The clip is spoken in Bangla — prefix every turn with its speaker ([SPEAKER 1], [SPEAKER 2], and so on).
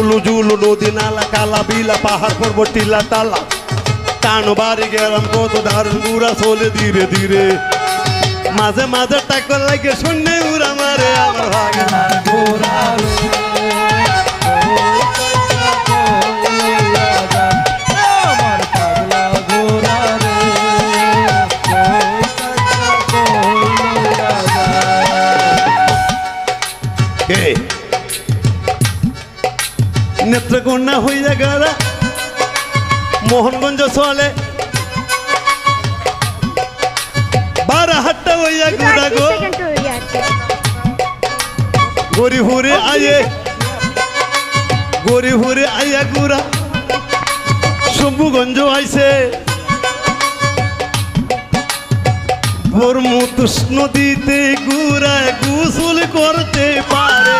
[SPEAKER 1] কুলু জুলু নদী নালা কালা বিলা পাহাড় পর্বত টিলা টালা টান বাড়ি গেলাম কত দারুণ ঘুরা চলে ধীরে ধীরে মাঝে মাঝে টাকা লাগে শূন্য উড়া মারে আমার ভাগে নেত্রকন্যা হইয়া গেলা মোহনগঞ্জ চলে বারাহাট্টা হইয়া ঘুরা গো গরিপুরে আইয়া ঘুরা শম্ভুগঞ্জ আইছে বরমুতুস নদীতে ঘুরা গোসল করতে পারে।